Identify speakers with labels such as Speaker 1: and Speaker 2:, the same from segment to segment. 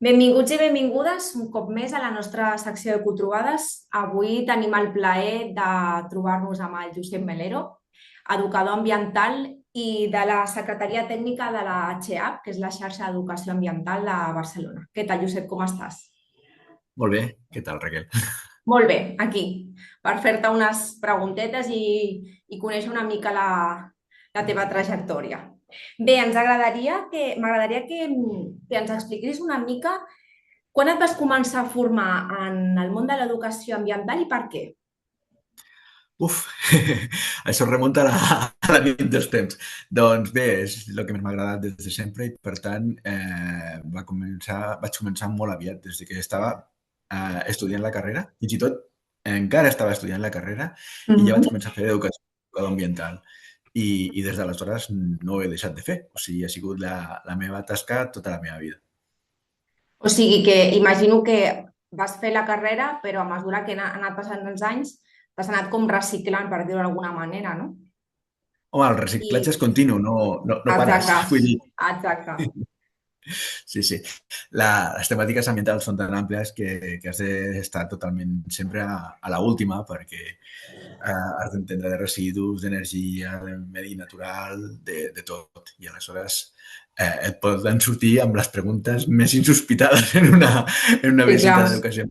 Speaker 1: Benvinguts i benvingudes un cop més a la nostra secció de Cotrobades. Avui tenim el plaer de trobar-nos amb el Josep Melero, educador ambiental i de la Secretaria Tècnica de la HEAP, que és la xarxa d'educació ambiental de Barcelona. Què tal, Josep, com estàs?
Speaker 2: Molt bé, què tal, Raquel?
Speaker 1: Molt bé, aquí, per fer-te unes preguntetes i conèixer una mica la teva trajectòria. Bé, m'agradaria que ens expliquis una mica quan et vas començar a formar en el món de l'educació ambiental i per què?
Speaker 2: Uf, això remunta a la nit dels temps. Doncs bé, és el que més m'ha agradat des de sempre i, per tant, vaig començar molt aviat, des de que estava estudiant la carrera. Fins i tot encara estava estudiant la carrera i ja vaig començar a fer educació ambiental. I des d'aleshores no ho he deixat de fer. O sigui, ha sigut la meva tasca tota la meva vida.
Speaker 1: O sigui que imagino que vas fer la carrera, però a mesura que han anat passant els anys, t'has anat com reciclant, per dir-ho d'alguna manera, no?
Speaker 2: Home, el reciclatge és
Speaker 1: I
Speaker 2: continu, no pares.
Speaker 1: exacte,
Speaker 2: Vull dir,
Speaker 1: exacte.
Speaker 2: sí, sí. Les temàtiques ambientals són tan àmplies que has d'estar totalment sempre a la última perquè has d'entendre de residus, d'energia, de medi natural, de tot. I aleshores et poden sortir amb les preguntes més insospitades en una
Speaker 1: Sí,
Speaker 2: visita
Speaker 1: clar.
Speaker 2: d'educació.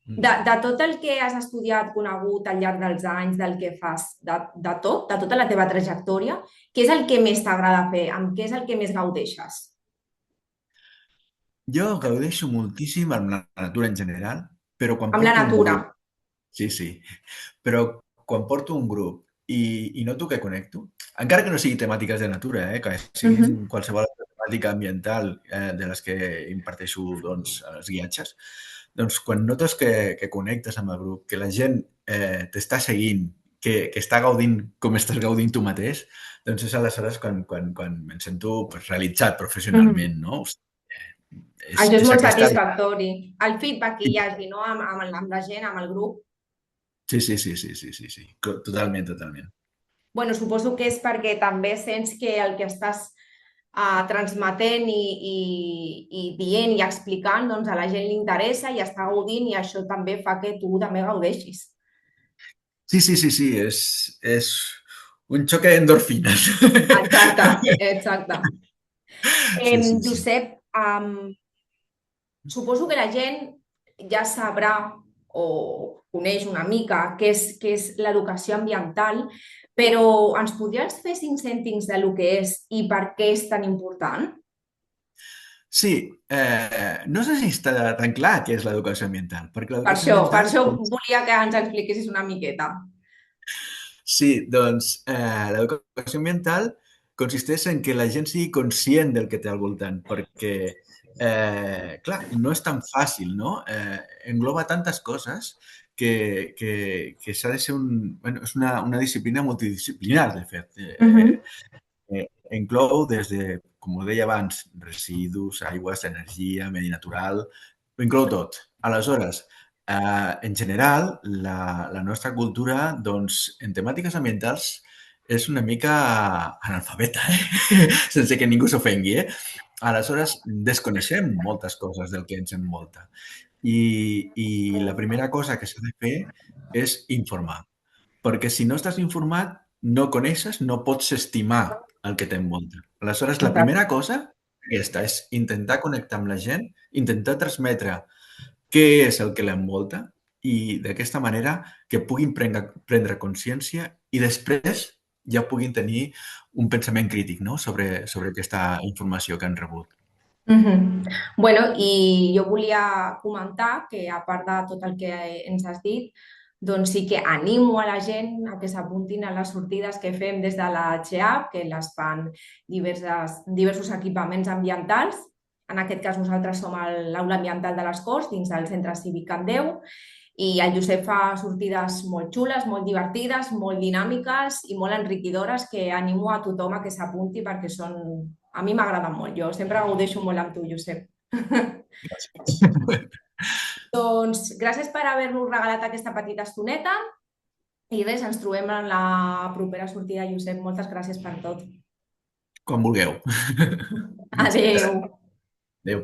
Speaker 1: De tot el que has estudiat, conegut al llarg dels anys, del que fas, de tota la teva trajectòria, què és el que més t'agrada fer? Amb què és el que més gaudeixes?
Speaker 2: Jo gaudeixo moltíssim amb la natura en general, però quan
Speaker 1: Amb la
Speaker 2: porto un
Speaker 1: natura.
Speaker 2: grup, sí, sí, però quan porto un grup i noto que connecto, encara que no sigui temàtiques de natura, que
Speaker 1: Mhm.
Speaker 2: siguin qualsevol altra temàtica ambiental de les que imparteixo doncs, a les guiatges, doncs quan notes que connectes amb el grup, que la gent t'està seguint, que està gaudint com estàs gaudint tu mateix, doncs és aleshores quan em sento pues, realitzat
Speaker 1: Mhm.
Speaker 2: professionalment, no?
Speaker 1: Això és
Speaker 2: És
Speaker 1: molt
Speaker 2: aquesta...
Speaker 1: satisfactori. El feedback que hi hagi, no? Amb la gent, amb el grup.
Speaker 2: Sí, sí, sí, sí, sí, sí, sí. Totalment, totalment.
Speaker 1: Bueno, suposo que és perquè també sents que el que estàs transmetent i dient i explicant, doncs a la gent li interessa i està gaudint i això també fa que tu també gaudeixis.
Speaker 2: Sí, sí, sí, sí, és un xoque d'endorfines.
Speaker 1: Exacte, exacte.
Speaker 2: Sí, sí, sí.
Speaker 1: Josep, suposo que la gent ja sabrà o coneix una mica què és l'educació ambiental, però ens podries fer cinc cèntims de lo que és i per què és tan important?
Speaker 2: Sí, no sé si està tan clar què és l'educació ambiental, perquè l'educació
Speaker 1: Per
Speaker 2: ambiental
Speaker 1: això volia que ens expliquessis una miqueta.
Speaker 2: sí, doncs l'educació ambiental consisteix en que la gent sigui conscient del que té al voltant, perquè, clar, no és tan fàcil, no? Engloba tantes coses que s'ha de ser bueno, és una disciplina multidisciplinar, de fet.
Speaker 1: Mhm.
Speaker 2: Inclou des de, com ho deia abans, residus, aigües, energia, medi natural, ho inclou tot. Aleshores, en general, la nostra cultura, doncs, en temàtiques ambientals, és una mica analfabeta, sense que ningú s'ofengui, Aleshores, desconeixem moltes coses del que ens envolta. I la primera cosa que s'ha de fer és informar. Perquè si no estàs informat, no coneixes, no pots estimar el que t'envolta. Aleshores, la
Speaker 1: Exacte.
Speaker 2: primera cosa, aquesta, és intentar connectar amb la gent, intentar transmetre què és el que l'envolta i d'aquesta manera que puguin prendre consciència i després ja puguin tenir un pensament crític, no? sobre aquesta informació que han rebut.
Speaker 1: Mhm. Bueno, i jo volia comentar que a part de tot el que ens has dit, doncs sí que animo a la gent a que s'apuntin a les sortides que fem des de la XEAP, que les fan diversos equipaments ambientals. En aquest cas nosaltres som l'aula ambiental de les Corts, dins del Centre Cívic Can Déu, i el Josep fa sortides molt xules, molt divertides, molt dinàmiques i molt enriquidores que animo a tothom a que s'apunti perquè són... A mi m'agraden molt, jo sempre gaudeixo molt amb tu, Josep.
Speaker 2: Gràcies.
Speaker 1: Doncs gràcies per haver-nos regalat aquesta petita estoneta i res, ens trobem en la propera sortida, Josep. Moltes gràcies per tot.
Speaker 2: Quan vulgueu. Fins ara.
Speaker 1: Adeu.
Speaker 2: Adéu.